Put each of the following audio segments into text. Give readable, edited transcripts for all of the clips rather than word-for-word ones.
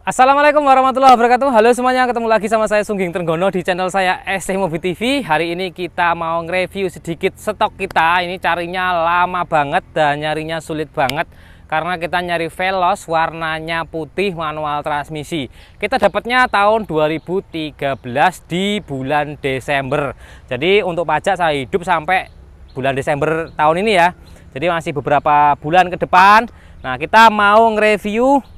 Assalamualaikum warahmatullahi wabarakatuh. Halo semuanya, ketemu lagi sama saya Sungging Trenggono di channel saya ST Mobil TV. Hari ini kita mau nge-review sedikit stok kita. Ini carinya lama banget dan nyarinya sulit banget karena kita nyari Veloz warnanya putih manual transmisi. Kita dapatnya tahun 2013 di bulan Desember. Jadi untuk pajak saya hidup sampai bulan Desember tahun ini ya. Jadi masih beberapa bulan ke depan. Nah, kita mau nge-review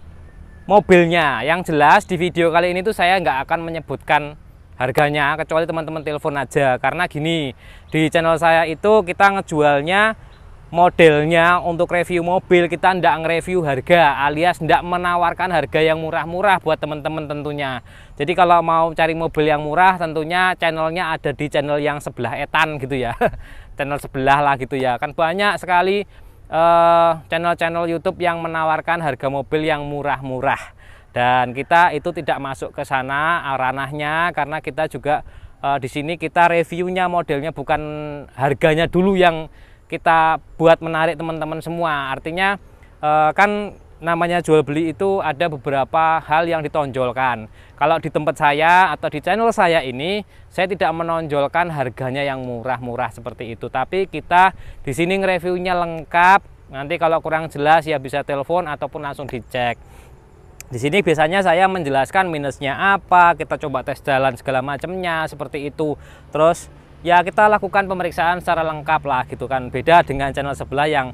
mobilnya. Yang jelas di video kali ini tuh saya nggak akan menyebutkan harganya kecuali teman-teman telepon aja, karena gini, di channel saya itu kita ngejualnya modelnya untuk review mobil, kita ndak nge-review harga alias ndak menawarkan harga yang murah-murah buat teman-teman tentunya. Jadi kalau mau cari mobil yang murah tentunya channelnya ada di channel yang sebelah etan gitu ya. Channel sebelah lah gitu ya, kan banyak sekali channel-channel YouTube yang menawarkan harga mobil yang murah-murah, dan kita itu tidak masuk ke sana ranahnya, karena kita juga di sini kita reviewnya modelnya, bukan harganya dulu yang kita buat menarik teman-teman semua. Artinya kan namanya jual beli itu ada beberapa hal yang ditonjolkan. Kalau di tempat saya atau di channel saya ini, saya tidak menonjolkan harganya yang murah-murah seperti itu. Tapi kita di sini nge-reviewnya lengkap. Nanti kalau kurang jelas ya bisa telepon ataupun langsung dicek. Di sini biasanya saya menjelaskan minusnya apa, kita coba tes jalan segala macamnya seperti itu. Terus ya kita lakukan pemeriksaan secara lengkap lah gitu kan. Beda dengan channel sebelah yang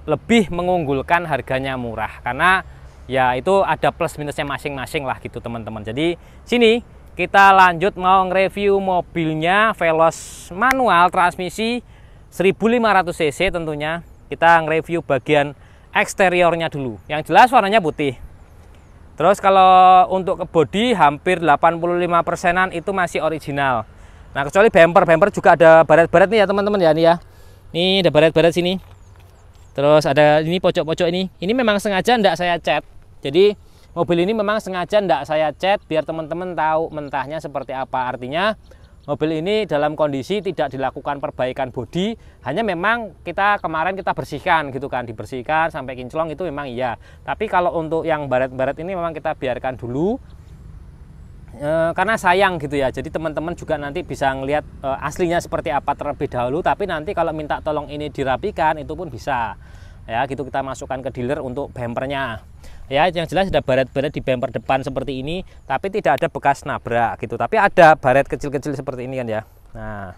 lebih mengunggulkan harganya murah, karena ya itu ada plus minusnya masing-masing lah gitu teman-teman. Jadi sini kita lanjut mau nge-review mobilnya Veloz manual transmisi 1500 cc tentunya. Kita nge-review bagian eksteriornya dulu. Yang jelas warnanya putih. Terus kalau untuk ke bodi hampir 85%-an itu masih original. Nah, kecuali bumper juga ada baret-baret nih ya teman-teman ya, nih ya. Nih ada baret-baret sini. Terus ada ini pojok-pojok ini memang sengaja ndak saya cat. Jadi mobil ini memang sengaja ndak saya cat biar teman-teman tahu mentahnya seperti apa. Artinya mobil ini dalam kondisi tidak dilakukan perbaikan bodi, hanya memang kemarin kita bersihkan gitu kan, dibersihkan sampai kinclong itu memang iya. Tapi kalau untuk yang baret-baret ini memang kita biarkan dulu karena sayang gitu ya. Jadi teman-teman juga nanti bisa ngelihat aslinya seperti apa terlebih dahulu, tapi nanti kalau minta tolong ini dirapikan itu pun bisa ya gitu. Kita masukkan ke dealer untuk bumpernya ya. Yang jelas ada baret-baret di bumper depan seperti ini, tapi tidak ada bekas nabrak gitu, tapi ada baret kecil-kecil seperti ini kan ya. Nah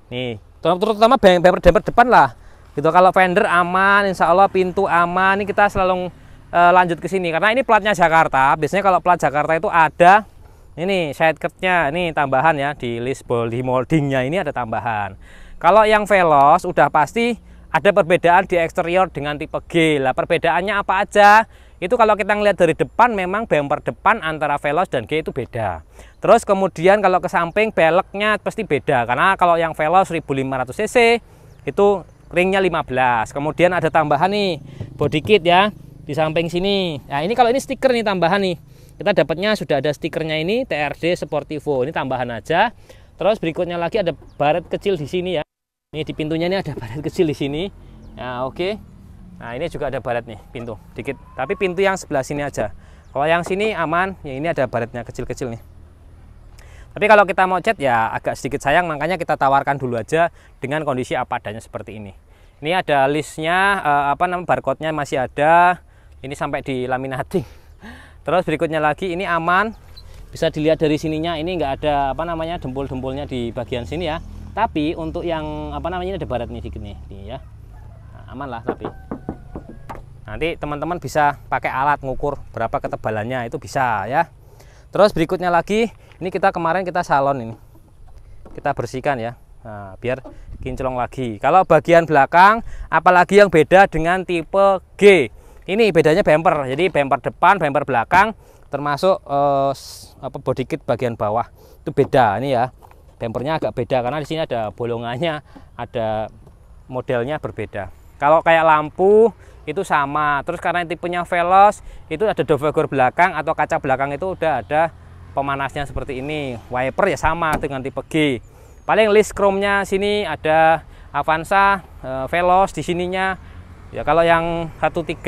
nih terutama bumper depan lah gitu. Kalau fender aman, insya Allah pintu aman. Ini kita selalu lanjut ke sini karena ini platnya Jakarta. Biasanya kalau plat Jakarta itu ada ini side curtnya, ini tambahan ya, di list body moldingnya ini ada tambahan. Kalau yang Veloz udah pasti ada perbedaan di eksterior dengan tipe G. Lah perbedaannya apa aja? Itu kalau kita ngelihat dari depan memang bumper depan antara Veloz dan G itu beda. Terus kemudian kalau ke samping peleknya pasti beda, karena kalau yang Veloz 1500 cc itu ringnya 15. Kemudian ada tambahan nih body kit ya di samping sini. Nah ini kalau ini stiker nih tambahan nih. Kita dapatnya sudah ada stikernya ini TRD Sportivo, ini tambahan aja. Terus berikutnya lagi ada baret kecil di sini ya. Ini di pintunya ini ada baret kecil di sini. Nah, oke. Nah, ini juga ada baret nih, pintu dikit. Tapi pintu yang sebelah sini aja. Kalau yang sini aman, ya ini ada baretnya kecil-kecil nih. Tapi kalau kita mau cat ya agak sedikit sayang, makanya kita tawarkan dulu aja dengan kondisi apa adanya seperti ini. Ini ada listnya, barcode-nya masih ada. Ini sampai di laminating. Terus berikutnya lagi ini aman, bisa dilihat dari sininya ini nggak ada dempul-dempulnya di bagian sini ya. Tapi untuk yang ini ada baret nih dikit nih ya. Nah, aman lah. Tapi nanti teman-teman bisa pakai alat ngukur berapa ketebalannya, itu bisa ya. Terus berikutnya lagi ini kemarin kita salon ini, kita bersihkan ya. Nah, biar kinclong lagi. Kalau bagian belakang apalagi yang beda dengan tipe G. Ini bedanya bumper, jadi bumper depan, bumper belakang, termasuk body kit bagian bawah itu beda. Ini ya, bumpernya agak beda karena di sini ada bolongannya, ada modelnya berbeda. Kalau kayak lampu itu sama. Terus karena tipenya Veloz itu ada defogger belakang atau kaca belakang itu udah ada pemanasnya seperti ini. Wiper ya sama dengan tipe G. Paling list chrome-nya sini ada Avanza, Veloz di sininya. Ya kalau yang 13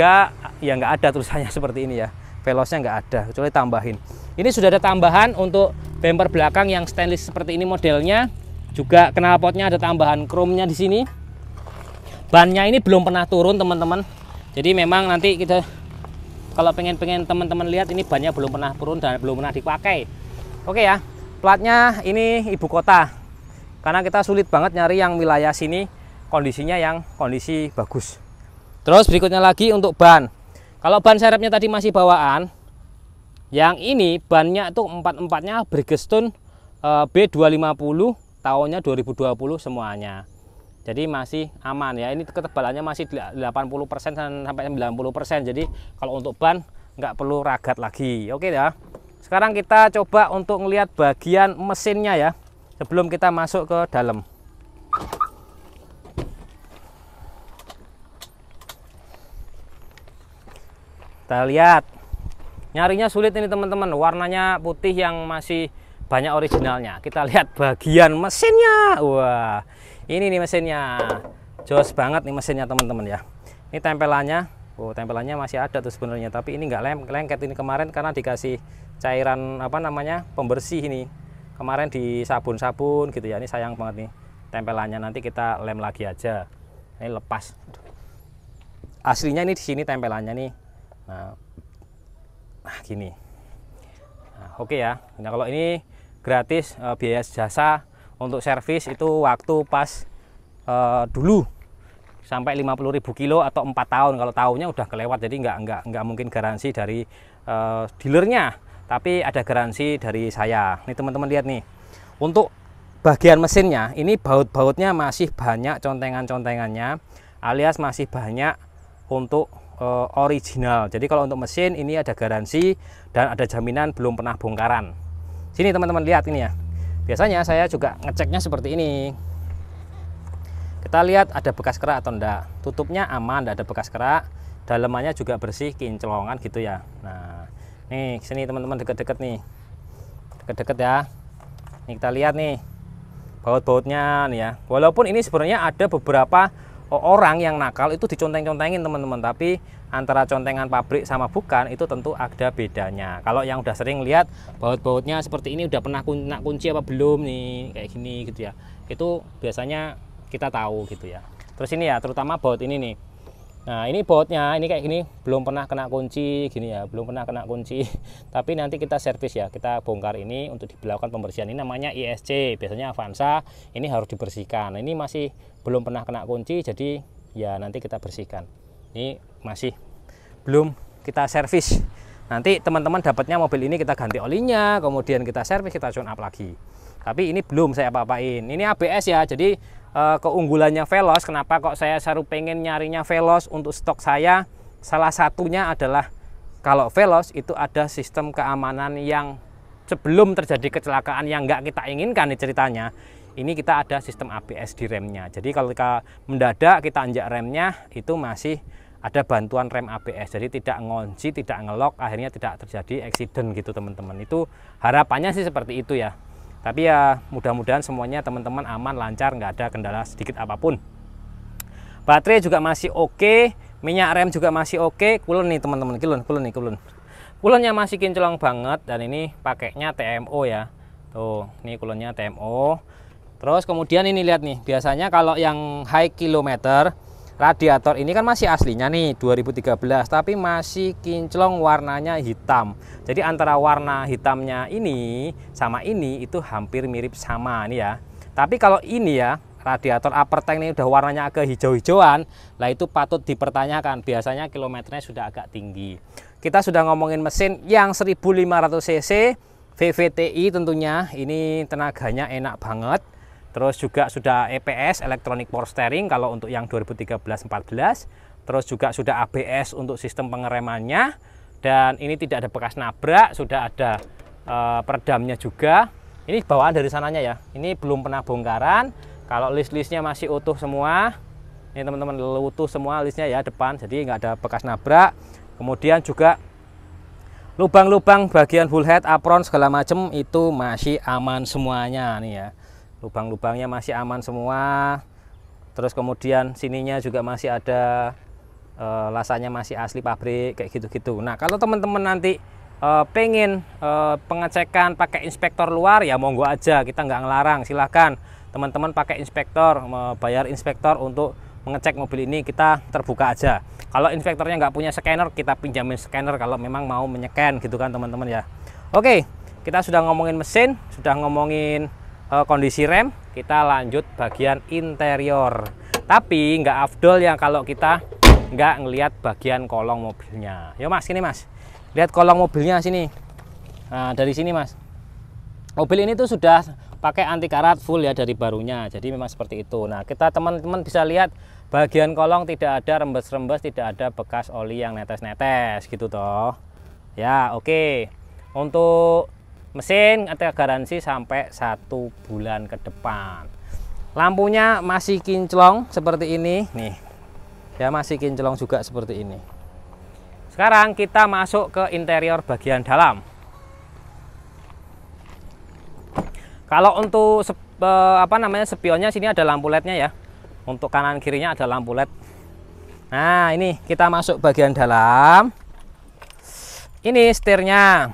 ya nggak ada tulisannya seperti ini ya. velosnya nggak ada, kecuali tambahin. Ini sudah ada tambahan untuk bumper belakang yang stainless seperti ini modelnya. Juga knalpotnya ada tambahan chrome-nya di sini. Bannya ini belum pernah turun teman-teman. Jadi memang nanti kita kalau pengen teman-teman lihat, ini bannya belum pernah turun dan belum pernah dipakai. Oke ya, platnya ini ibu kota. Karena kita sulit banget nyari yang wilayah sini kondisinya yang kondisi bagus. Terus berikutnya lagi untuk ban. Kalau ban serepnya tadi masih bawaan, yang ini bannya tuh empat-empatnya Bridgestone B250 tahunnya 2020 semuanya. Jadi masih aman ya. Ini ketebalannya masih 80% sampai 90%. Jadi kalau untuk ban nggak perlu ragat lagi. Oke ya. Sekarang kita coba untuk ngelihat bagian mesinnya ya, sebelum kita masuk ke dalam. Kita lihat, nyarinya sulit ini teman-teman, warnanya putih yang masih banyak originalnya. Kita lihat bagian mesinnya. Wah, ini nih mesinnya, jos banget nih mesinnya teman-teman ya. Ini tempelannya, oh tempelannya masih ada tuh sebenarnya, tapi ini nggak lengket ini kemarin karena dikasih cairan apa namanya pembersih ini. Kemarin di sabun-sabun gitu ya. Ini sayang banget nih tempelannya, nanti kita lem lagi aja. Ini lepas. Aslinya ini di sini tempelannya nih. Nah gini. Nah, oke ya. Nah kalau ini gratis, biaya jasa untuk servis itu waktu pas dulu sampai 50.000 kilo atau 4 tahun. Kalau tahunnya udah kelewat, jadi nggak mungkin garansi dari dealernya, tapi ada garansi dari saya. Nih teman-teman lihat nih, untuk bagian mesinnya ini baut-bautnya masih banyak contengan-contengannya, alias masih banyak untuk original. Jadi kalau untuk mesin ini ada garansi dan ada jaminan belum pernah bongkaran. Sini teman-teman lihat ini ya. Biasanya saya juga ngeceknya seperti ini. Kita lihat ada bekas kerak atau enggak. Tutupnya aman, enggak ada bekas kerak. Dalemannya juga bersih, kinclongan gitu ya. Nah, nih sini teman-teman deket-deket nih. Deket-deket ya. Nih kita lihat nih baut-bautnya nih ya. Walaupun ini sebenarnya ada beberapa orang yang nakal itu diconteng-contengin teman-teman, tapi antara contengan pabrik sama bukan itu tentu ada bedanya. Kalau yang udah sering lihat baut-bautnya seperti ini, udah pernah kunci apa belum nih kayak gini gitu ya, itu biasanya kita tahu gitu ya. Terus ini ya, terutama baut ini nih. Nah ini bautnya ini kayak gini, belum pernah kena kunci gini ya, belum pernah kena kunci. Tapi nanti kita servis ya, kita bongkar ini untuk dilakukan pembersihan. Ini namanya ISC, biasanya Avanza, ini harus dibersihkan. Nah, ini masih belum pernah kena kunci, jadi ya nanti kita bersihkan. Ini masih belum kita servis. Nanti teman-teman dapatnya mobil ini kita ganti olinya, kemudian kita servis, kita tune up lagi. Tapi ini belum saya apa-apain. Ini ABS ya, jadi keunggulannya Veloz. Kenapa kok saya selalu pengen nyarinya Veloz untuk stok saya? Salah satunya adalah kalau Veloz itu ada sistem keamanan yang sebelum terjadi kecelakaan yang nggak kita inginkan nih ceritanya. Ini kita ada sistem ABS di remnya. Jadi kalau kita mendadak kita injak remnya, itu masih ada bantuan rem ABS. Jadi tidak ngunci, tidak ngelok, akhirnya tidak terjadi accident gitu teman-teman. Itu harapannya sih seperti itu ya. Tapi ya mudah-mudahan semuanya teman-teman aman, lancar, nggak ada kendala sedikit apapun. Baterai juga masih oke, minyak rem juga masih oke. Kulon nih teman-teman, kulon. Kulonnya masih kinclong banget, dan ini pakainya TMO ya. Tuh, ini kulonnya TMO. Terus kemudian ini lihat nih, biasanya kalau yang high kilometer, radiator ini kan masih aslinya nih 2013, tapi masih kinclong warnanya hitam. Jadi antara warna hitamnya ini sama ini itu hampir mirip sama nih ya. Tapi kalau ini ya, radiator upper tank ini udah warnanya agak hijau-hijauan, lah itu patut dipertanyakan. Biasanya kilometernya sudah agak tinggi. Kita sudah ngomongin mesin yang 1500 cc VVTi tentunya, ini tenaganya enak banget. Terus juga sudah EPS, Electronic Power Steering kalau untuk yang 2013-14. Terus juga sudah ABS untuk sistem pengeremannya. Dan ini tidak ada bekas nabrak, sudah ada peredamnya juga. Ini bawaan dari sananya ya. Ini belum pernah bongkaran. Kalau list-listnya masih utuh semua. Ini teman-teman utuh semua listnya ya depan. Jadi nggak ada bekas nabrak. Kemudian juga lubang-lubang bagian full head, apron segala macam itu masih aman semuanya nih ya. Lubang-lubangnya masih aman semua. Terus kemudian sininya juga masih ada lasanya masih asli pabrik kayak gitu-gitu. Nah kalau teman-teman nanti pengen pengecekan pakai inspektor luar, ya monggo aja, kita nggak ngelarang, silahkan teman-teman pakai inspektor, bayar inspektor untuk mengecek mobil ini, kita terbuka aja. Kalau inspektornya nggak punya scanner, kita pinjamin scanner kalau memang mau menyekan gitu kan teman-teman ya. Oke, kita sudah ngomongin mesin, sudah ngomongin kondisi rem, kita lanjut bagian interior. Tapi nggak afdol ya kalau kita nggak ngelihat bagian kolong mobilnya. Yo mas, sini mas, lihat kolong mobilnya sini. Nah dari sini mas, mobil ini tuh sudah pakai anti karat full ya dari barunya, jadi memang seperti itu. Nah kita teman-teman bisa lihat bagian kolong tidak ada rembes-rembes, tidak ada bekas oli yang netes-netes gitu toh ya. Oke, untuk mesin ada garansi sampai 1 bulan ke depan. Lampunya masih kinclong seperti ini nih ya, masih kinclong juga seperti ini. Sekarang kita masuk ke interior bagian dalam. Kalau untuk spionnya sini ada lampu lednya ya, untuk kanan kirinya ada lampu led. Nah ini kita masuk bagian dalam. Ini setirnya,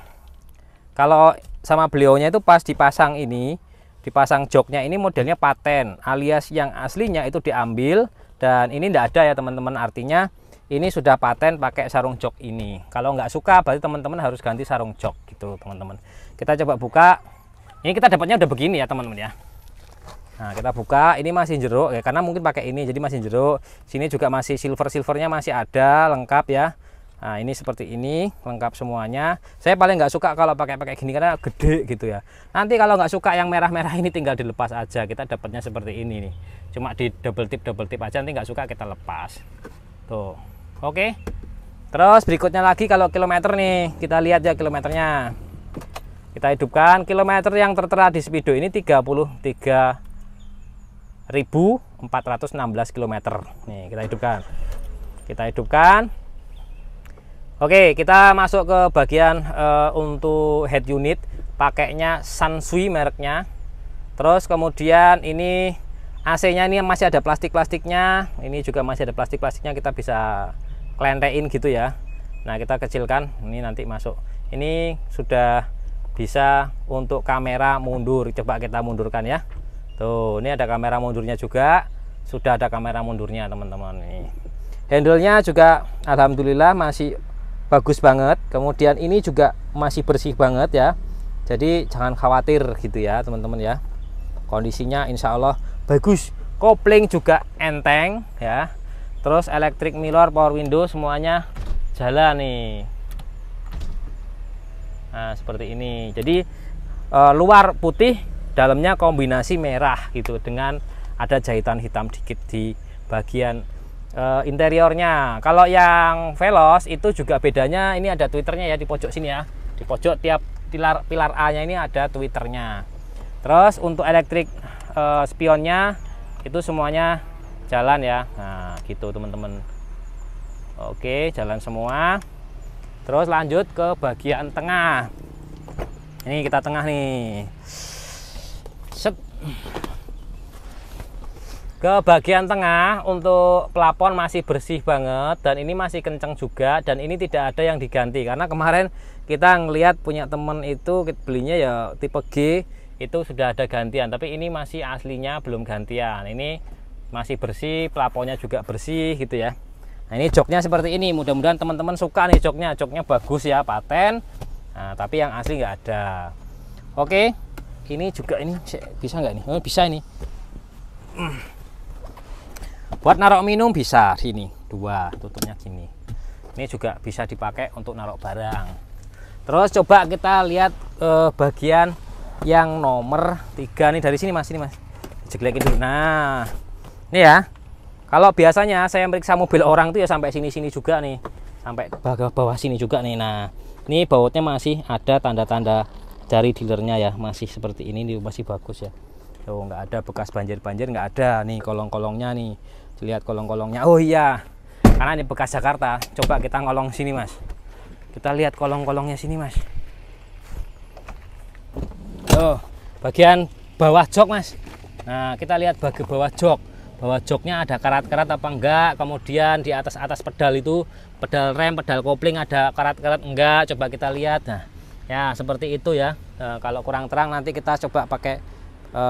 kalau sama beliaunya itu pas dipasang ini, dipasang joknya ini modelnya paten, alias yang aslinya itu diambil, dan ini tidak ada ya teman-teman, artinya ini sudah paten pakai sarung jok ini. Kalau nggak suka berarti teman-teman harus ganti sarung jok gitu teman-teman. Kita coba buka, ini kita dapatnya udah begini ya teman-teman ya. Nah kita buka, ini masih jeruk ya, karena mungkin pakai ini jadi masih jeruk. Sini juga masih silvernya masih ada lengkap ya. Nah ini seperti ini lengkap semuanya. Saya paling nggak suka kalau pakai gini karena gede gitu ya. Nanti kalau nggak suka yang merah-merah ini tinggal dilepas aja. Kita dapatnya seperti ini nih, cuma di double tip aja. Nanti nggak suka kita lepas tuh. Oke, terus berikutnya lagi kalau kilometer nih, kita lihat ya kilometernya. Kita hidupkan, kilometer yang tertera di Speedo ini 33.416 km. Nih kita hidupkan. Oke, kita masuk ke bagian untuk head unit, pakainya Sansui mereknya. Terus kemudian ini AC-nya ini masih ada plastiknya, ini juga masih ada plastiknya, kita bisa kelentein gitu ya. Nah kita kecilkan, ini nanti masuk. Ini sudah bisa untuk kamera mundur, coba kita mundurkan ya. Tuh, ini ada kamera mundurnya juga, sudah ada kamera mundurnya teman-teman. Handle-nya juga alhamdulillah masih bagus banget. Kemudian ini juga masih bersih banget ya, jadi jangan khawatir gitu ya teman-teman ya. Kondisinya insya Allah bagus. Kopling juga enteng ya. Terus electric mirror, power window semuanya jalan nih. Nah seperti ini. Jadi luar putih, dalamnya kombinasi merah gitu, dengan ada jahitan hitam dikit di bagian interiornya. Kalau yang Veloz itu juga bedanya, ini ada twitternya ya di pojok sini ya, di pojok tiap pilar A nya ini ada twitternya. Terus untuk elektrik spionnya itu semuanya jalan ya. Nah gitu teman-teman. Oke, jalan semua. Terus lanjut ke bagian tengah. Ini kita tengah nih. Set. Ke bagian tengah, untuk plafon masih bersih banget, dan ini masih kenceng juga, dan ini tidak ada yang diganti. Karena kemarin kita ngelihat punya temen itu belinya ya tipe G, itu sudah ada gantian, tapi ini masih aslinya belum gantian. Ini masih bersih, plafonnya juga bersih gitu ya. Nah ini joknya seperti ini, mudah-mudahan teman-teman suka nih joknya. Joknya bagus ya, paten. Nah tapi yang asli nggak ada. Oke, ini juga, ini bisa nggak nih? Oh, bisa ini. Buat naruh minum bisa, sini dua tutupnya gini. Ini juga bisa dipakai untuk naruh barang. Terus coba kita lihat bagian yang nomor 3 nih, dari sini mas, ini mas, jeglekin dulu. Nah ini ya, kalau biasanya saya meriksa mobil orang tuh ya sampai sini juga nih, sampai bawah sini juga nih. Nah ini bautnya masih ada tanda-tanda dari dealernya ya, masih seperti ini masih bagus ya. Tuh nggak ada bekas banjir nggak ada nih. Kolong-kolongnya nih, lihat kolong-kolongnya. Oh iya, karena ini bekas Jakarta. Coba kita ngolong sini mas, kita lihat kolong-kolongnya sini mas. Oh bagian bawah jok mas. Nah kita lihat bagian bawah jok. bahwa joknya ada karat-karat apa enggak, kemudian di atas pedal itu, pedal rem, pedal kopling ada karat-karat enggak, coba kita lihat. Nah ya seperti itu ya. Kalau kurang terang nanti kita coba pakai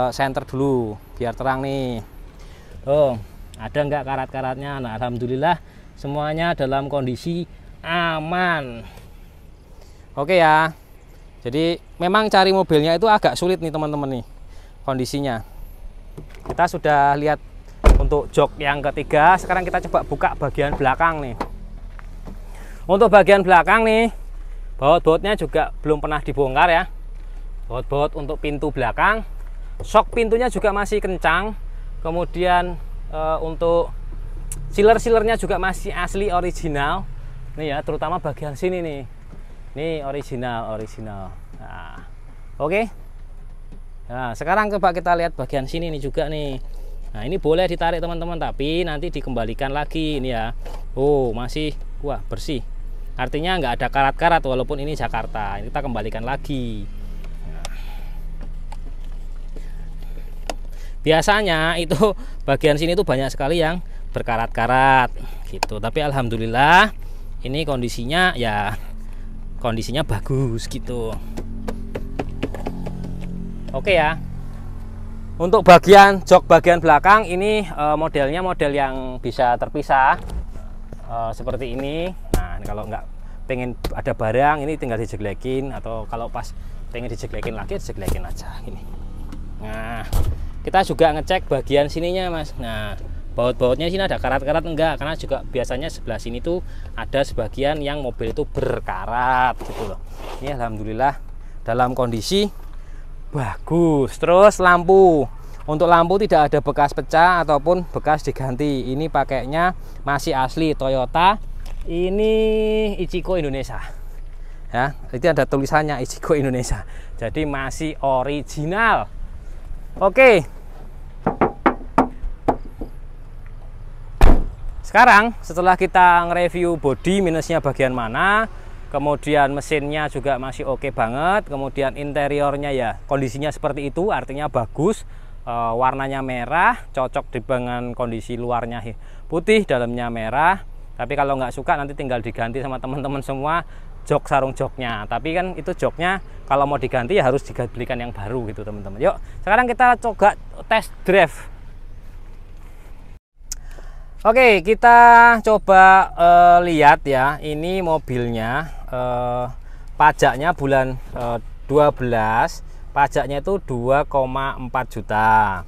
senter dulu biar terang nih. Oh ada enggak karat-karatnya? Nah alhamdulillah semuanya dalam kondisi aman. Oke ya, jadi memang cari mobilnya itu agak sulit nih teman-teman nih kondisinya. Kita sudah lihat untuk jok yang ketiga. Sekarang kita coba buka bagian belakang nih. Untuk bagian belakang nih, baut-bautnya juga belum pernah dibongkar ya. Baut-baut untuk pintu belakang, sok pintunya juga masih kencang. Kemudian untuk sealer-sealernya juga masih asli original. Nih ya, terutama bagian sini nih. Nih original. Nah, oke. Nah, sekarang coba kita lihat bagian sini nih juga nih. Nah, ini boleh ditarik teman-teman, tapi nanti dikembalikan lagi ini ya. Oh, masih wah bersih. Artinya nggak ada karat-karat walaupun ini Jakarta. Ini kita kembalikan lagi. Nah. Biasanya itu bagian sini tuh banyak sekali yang berkarat-karat gitu. Tapi alhamdulillah ini kondisinya ya kondisinya bagus gitu. Oke ya. Untuk bagian jok bagian belakang ini modelnya model yang bisa terpisah seperti ini. Nah kalau nggak pengen ada barang ini tinggal dijeglekin, atau kalau pas pengen dijeglekin lagi dijeglekin aja gini. Nah kita juga ngecek bagian sininya mas. Nah baut-bautnya sini ada karat-karat enggak, karena juga biasanya sebelah sini tuh ada sebagian yang mobil itu berkarat gitu loh. Ini alhamdulillah dalam kondisi bagus. Terus lampu, untuk lampu tidak ada bekas pecah ataupun bekas diganti. Ini pakainya masih asli Toyota. Ini Ichigo Indonesia ya, itu ada tulisannya Ichigo Indonesia, jadi masih original. Oke, sekarang setelah kita nge-review bodi minusnya bagian mana, kemudian mesinnya juga masih oke banget, kemudian interiornya ya kondisinya seperti itu, artinya bagus. Warnanya merah, cocok dengan kondisi luarnya putih, dalamnya merah. Tapi kalau nggak suka nanti tinggal diganti sama teman-teman semua jok sarung joknya. Tapi kan itu joknya kalau mau diganti ya harus dibelikan yang baru gitu teman-teman. Yuk sekarang kita coba test drive. Oke, kita coba lihat ya, ini mobilnya pajaknya bulan 12, pajaknya itu 2,4 juta.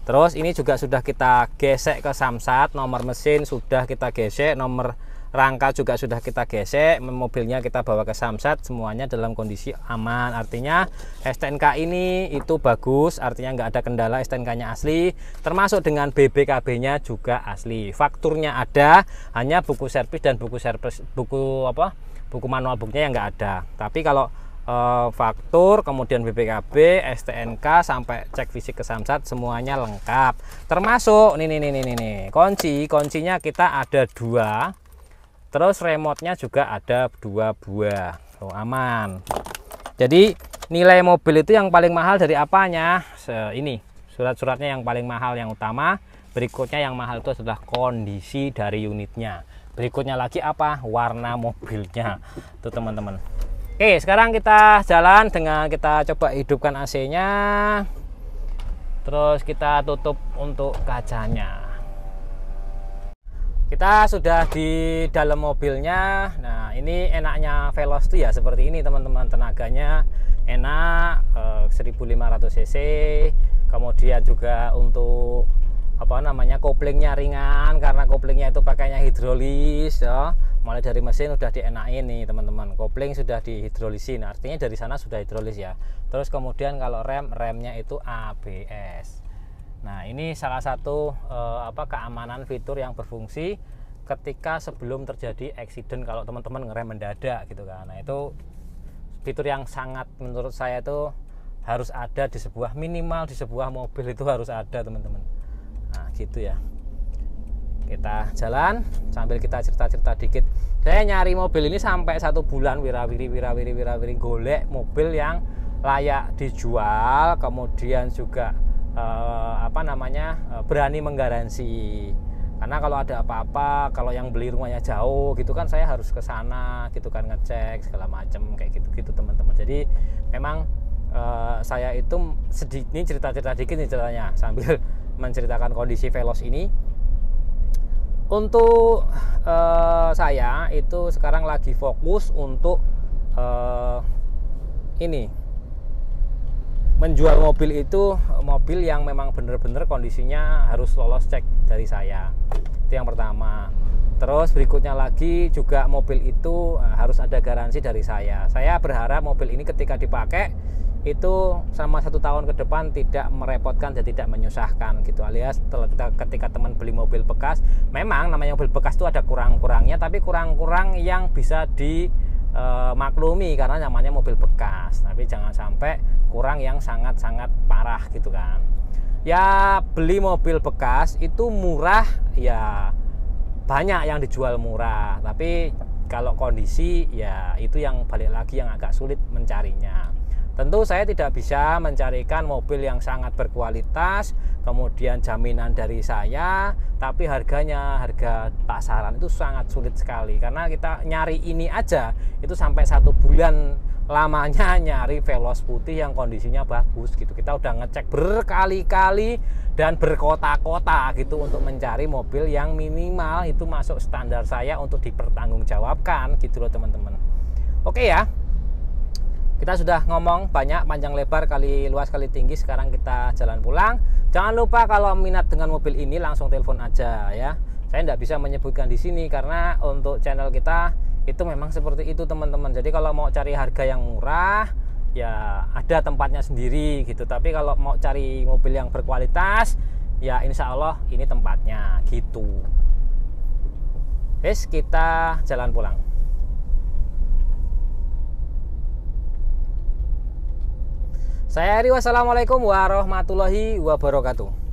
Terus ini juga sudah kita gesek ke Samsat, nomor mesin sudah kita gesek, nomor rangka juga sudah kita gesek, mobilnya kita bawa ke Samsat, semuanya dalam kondisi aman. Artinya STNK ini itu bagus, artinya nggak ada kendala, STNK-nya asli, termasuk dengan BBKB-nya juga asli. Fakturnya ada, hanya buku servis dan buku manual booknya yang nggak ada. Tapi kalau faktur, kemudian BPKB, STNK sampai cek fisik ke Samsat semuanya lengkap. Termasuk nih kuncinya kita ada 2. Terus remote-nya juga ada 2 buah. Oh, aman. Jadi nilai mobil itu yang paling mahal dari apanya? Ini surat-suratnya yang paling mahal, yang utama. Berikutnya yang mahal itu adalah kondisi dari unitnya. Berikutnya lagi apa? Warna mobilnya. Tuh teman-teman. Oke, sekarang kita jalan dengan kita coba hidupkan AC-nya. Terus kita tutup untuk kacanya. Kita sudah di dalam mobilnya. Nah ini enaknya Veloz tuh ya seperti ini teman-teman, tenaganya enak, 1500 cc. Kemudian juga untuk koplingnya ringan, karena koplingnya itu pakainya hidrolis ya. Mulai dari mesin udah dienakin nih teman-teman, kopling sudah dihidrolisin, artinya dari sana sudah hidrolis ya. Terus kemudian kalau remnya itu ABS. Nah ini salah satu keamanan fitur yang berfungsi ketika sebelum terjadi accident, kalau teman-teman ngerem mendadak gitu kan. Nah itu fitur yang sangat menurut saya itu harus ada di sebuah, minimal di sebuah mobil itu harus ada teman-teman. Nah gitu ya. Kita jalan sambil kita cerita-cerita dikit. Saya nyari mobil ini sampai 1 bulan wirawiri golek mobil yang layak dijual, kemudian juga berani menggaransi. Karena kalau ada apa-apa, kalau yang beli rumahnya jauh gitu kan, saya harus ke sana gitu kan, ngecek segala macam kayak gitu teman-teman. Jadi memang saya itu ini cerita-cerita dikit nih ceritanya sambil menceritakan kondisi Veloz ini. Untuk saya itu sekarang lagi fokus untuk menjual mobil itu, mobil yang memang benar-benar kondisinya harus lolos cek dari saya. Itu yang pertama. Terus berikutnya lagi juga mobil itu harus ada garansi dari saya. Saya berharap mobil ini ketika dipakai itu selama 1 tahun ke depan tidak merepotkan dan tidak menyusahkan gitu. Alias ketika teman beli mobil bekas, memang namanya mobil bekas itu ada kurang-kurangnya, tapi kurang-kurang yang bisa maklumi karena namanya mobil bekas. Tapi jangan sampai kurang yang sangat-sangat parah gitu kan. Ya beli mobil bekas itu murah, ya banyak yang dijual murah, tapi kalau kondisi ya itu yang balik lagi yang agak sulit mencarinya. Tentu saya tidak bisa mencarikan mobil yang sangat berkualitas, kemudian jaminan dari saya, tapi harga pasaran itu sangat sulit sekali. Karena kita nyari ini aja, itu sampai 1 bulan lamanya nyari Veloz putih yang kondisinya bagus gitu. Kita udah ngecek berkali-kali dan berkota-kota gitu untuk mencari mobil yang minimal itu masuk standar saya untuk dipertanggungjawabkan gitu loh teman-teman. Oke ya. Kita sudah ngomong banyak, panjang lebar, kali luas kali tinggi. Sekarang kita jalan pulang. Jangan lupa kalau minat dengan mobil ini langsung telepon aja ya. Saya tidak bisa menyebutkan di sini karena untuk channel kita itu memang seperti itu teman-teman. Jadi kalau mau cari harga yang murah ya ada tempatnya sendiri gitu. Tapi kalau mau cari mobil yang berkualitas ya insya Allah ini tempatnya gitu. Guys, kita jalan pulang. Saya Eri, wassalamualaikum warahmatullahi wabarakatuh.